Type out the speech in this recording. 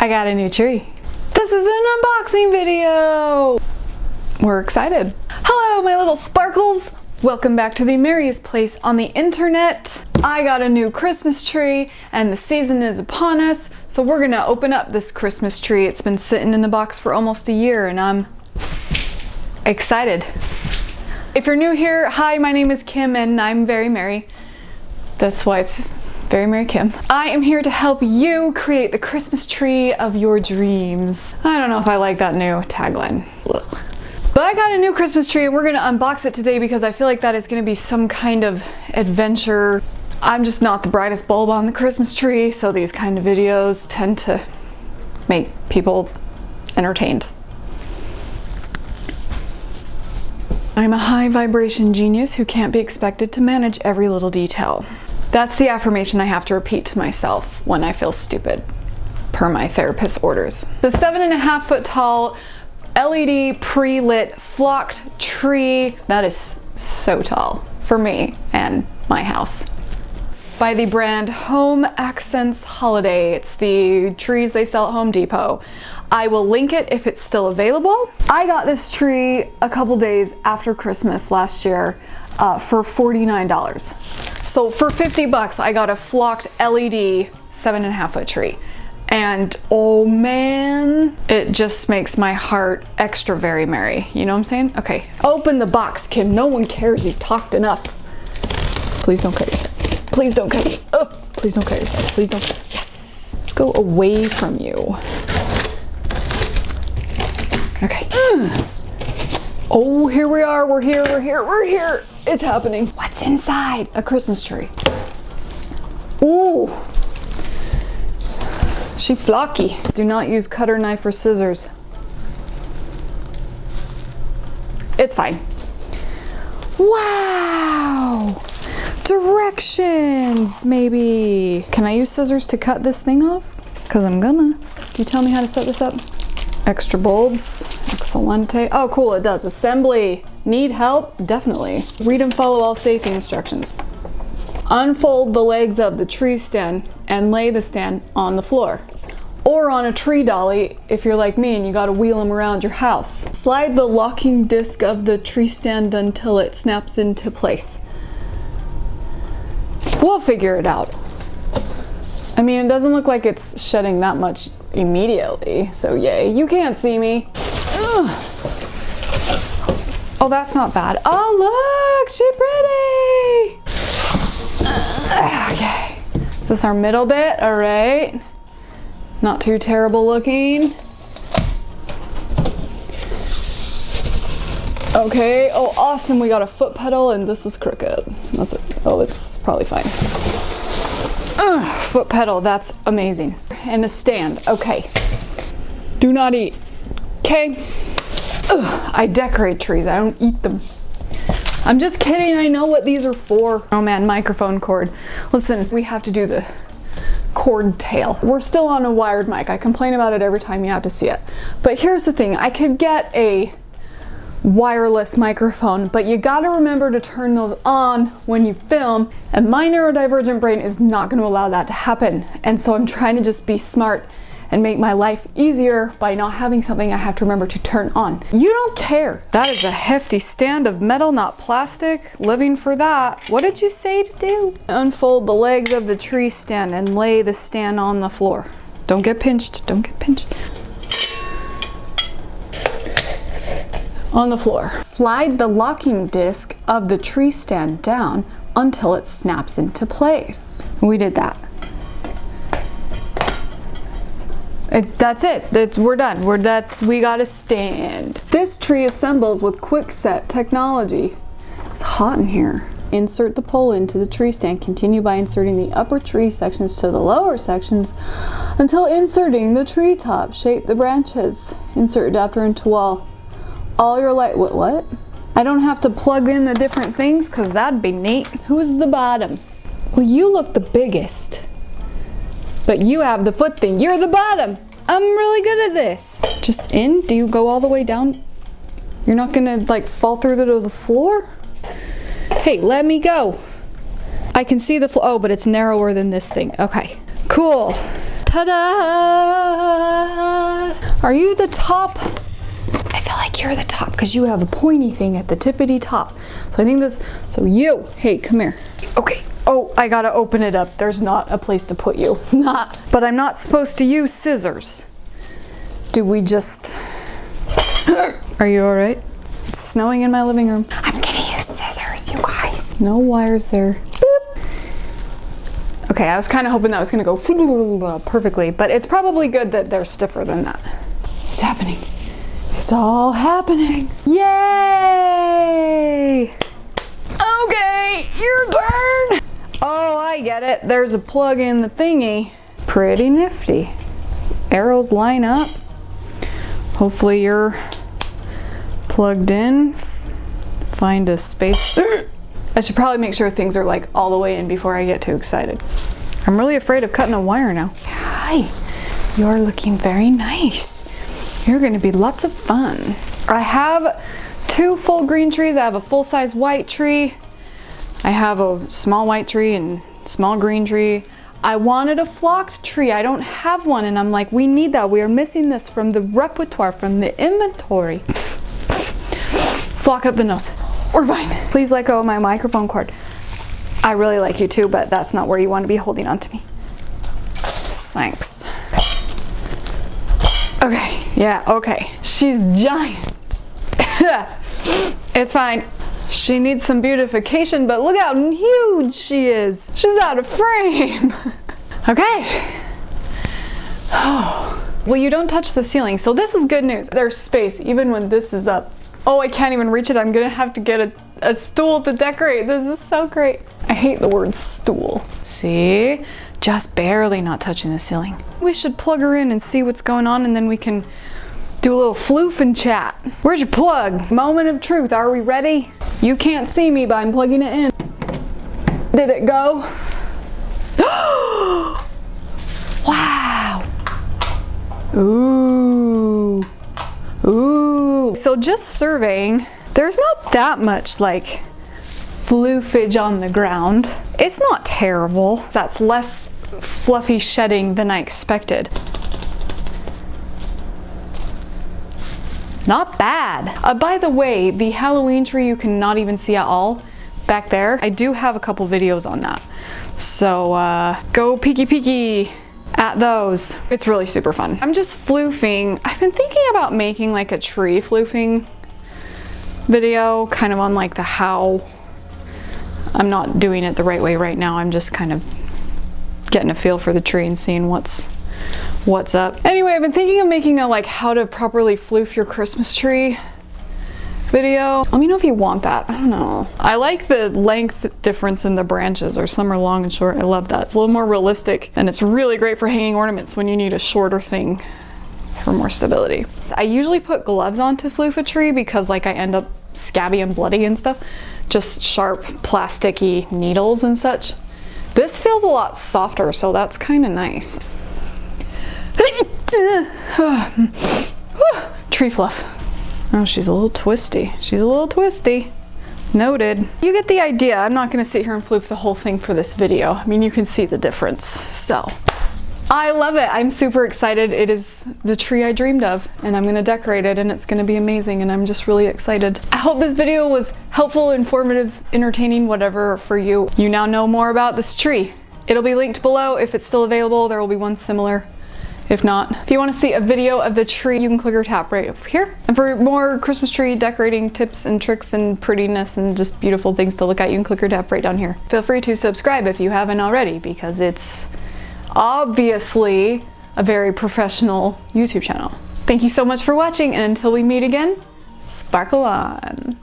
I got a new tree. This is an unboxing video. We're excited. Hello, my little sparkles. Welcome back to the merriest place on the internet. I got a new Christmas tree and the season is upon us. So we're gonna open up this Christmas tree. It's been sitting in the box for almost a year and I'm excited. If you're new here, hi, my name is Kim and I'm very merry. That's why it's Very Merry Kim. I am here to help you create the Christmas tree of your dreams. I don't know if I like that new tagline. Ugh. But I got a new Christmas tree and we're gonna unbox it today because I feel like that is gonna be some kind of adventure. I'm just not the brightest bulb on the Christmas tree, so these kind of videos tend to make people entertained. I'm a high vibration genius who can't be expected to manage every little detail. That's the affirmation I have to repeat to myself when I feel stupid, per my therapist's orders. The 7.5 foot tall LED pre-lit flocked tree, that is so tall for me and my house. By the brand Home Accents Holiday. It's the trees they sell at Home Depot. I will link it if it's still available. I got this tree a couple days after Christmas last year for $49. So for 50 bucks, I got a flocked LED 7.5 foot tree. And oh man, it just makes my heart extra very merry. You know what I'm saying? Okay, open the box, Kim. No one cares. You've talked enough. Please don't cut yourself. Please don't cut yourself. Oh, please don't cut yourself. Please don't. Yes. Let's go away from you. Okay. Oh, here we are. We're here. We're here. We're here. It's happening. What's inside? A Christmas tree. Ooh. She flocky. Do not use cutter, knife, or scissors. It's fine. Wow. Directions, maybe. Can I use scissors to cut this thing off? Because I'm gonna. Can you tell me how to set this up? Extra bulbs. Excelente. Oh, cool, it does. Assembly. Need help? Definitely. Read and follow all safety instructions. Unfold the legs of the tree stand and lay the stand on the floor. Or on a tree dolly if you're like me and you gotta wheel them around your house. Slide the locking disc of the tree stand until it snaps into place. We'll figure it out. I mean, it doesn't look like it's shedding that much immediately, so yay. You can't see me. Ugh. Oh, that's not bad. Oh, look, she's pretty. Okay, is this our middle bit? All right. Not too terrible looking. Okay, oh awesome, we got a foot pedal and this is crooked. That's it. Oh, it's probably fine. Foot pedal, that's amazing. And a stand, okay. Do not eat, okay? I decorate trees, I don't eat them. I'm just kidding, I know what these are for. Oh man, microphone cord. Listen, we have to do the cord tail. We're still on a wired mic. I complain about it every time you have to see it. But here's the thing, I could get a wireless microphone, but you gotta remember to turn those on when you film, and my neurodivergent brain is not gonna allow that to happen. And so I'm trying to just be smart and make my life easier by not having something I have to remember to turn on. You don't care. That is a hefty stand of metal, not plastic. Living for that. What did you say to do? Unfold the legs of the tree stand and lay the stand on the floor. Don't get pinched. Don't get pinched. On the floor. Slide the locking disc of the tree stand down until it snaps into place. We did that. That's it. We're done. We got a stand. This tree assembles with quick set technology. It's hot in here. Insert the pole into the tree stand. Continue by inserting the upper tree sections to the lower sections until inserting the tree top. Shape the branches. Insert adapter into wall. All your light. What? I don't have to plug in the different things because that'd be neat. Who's the bottom? Well, you look the biggest. But you have the foot thing. You're the bottom. I'm really good at this. Just in? Do you go all the way down? You're not gonna like fall through to the floor? Hey, let me go. I can see the floor. Oh, but it's narrower than this thing. Okay, cool. Ta-da! Are you the top? I feel like you're the top because you have a pointy thing at the tippity top. So I think this, so you, hey, come here. Okay. Oh, I gotta open it up. There's not a place to put you. But I'm not supposed to use scissors. Do we just... Are you all right? It's snowing in my living room. I'm gonna use scissors, you guys. No wires there. Boop. Okay, I was kind of hoping that was gonna go perfectly, but it's probably good that they're stiffer than that. It's happening. It's all happening. Yay! Okay, your turn. Oh, I get it. There's a plug in the thingy. Pretty nifty. Arrows line up. Hopefully you're plugged in. Find a space. I should probably make sure things are like all the way in before I get too excited. I'm really afraid of cutting a wire now. Hi, you're looking very nice. You're gonna be lots of fun. I have 2 full green trees. I have a full-size white tree. I have a small white tree and small green tree. I wanted a flocked tree. I don't have one, and I'm like, we need that. We are missing this from the repertoire, from the inventory. Flock up the nose. We're fine. Please let go of my microphone cord. I really like you too, but that's not where you want to be holding on to me. Thanks. Okay, yeah, okay. She's giant. It's fine. She needs some beautification, but look how huge she is. She's out of frame. Okay. Oh. Well, you don't touch the ceiling, so this is good news. There's space, even when this is up. Oh, I can't even reach it. I'm gonna have to get a stool to decorate. This is so great. I hate the word stool. See? Just barely not touching the ceiling. We should plug her in and see what's going on, and then we can do a little floof and chat. Where's your plug? Moment of truth. Are we ready? You can't see me, but I'm plugging it in. Did it go? Wow. Ooh. Ooh. So just surveying, there's not that much like floofage on the ground. It's not terrible. That's less fluffy shedding than I expected. Not bad. By the way, the Halloween tree you cannot even see at all back there. I do have a couple videos on that. So go peeky at those. It's really super fun. I'm just floofing. I've been thinking about making like a tree floofing video, kind of on like the how. I'm not doing it the right way right now. I'm just kind of getting a feel for the tree and seeing what's up. Anyway, I've been thinking of making a like how to properly floof your Christmas tree video. Let me know if you want that. I don't know. I like the length difference in the branches, or some are long and short. I love that. It's a little more realistic, and it's really great for hanging ornaments when you need a shorter thing for more stability. I usually put gloves on to floof a tree because like I end up scabby and bloody and stuff. Just sharp plasticky needles and such. This feels a lot softer, so that's kind of nice. Tree fluff. Oh, she's a little twisty. She's a little twisty. Noted. You get the idea. I'm not gonna sit here and floof the whole thing for this video. I mean, you can see the difference. So, I love it. I'm super excited. It is the tree I dreamed of, and I'm gonna decorate it, and it's gonna be amazing, and I'm just really excited. I hope this video was helpful, informative, entertaining, whatever for you. You now know more about this tree. It'll be linked below. If it's still available, there will be one similar. If not, if you want to see a video of the tree, you can click or tap right over here. And for more Christmas tree decorating tips and tricks and prettiness and just beautiful things to look at, you can click or tap right down here. Feel free to subscribe if you haven't already, because it's obviously a very professional YouTube channel. Thank you so much for watching, and until we meet again, sparkle on.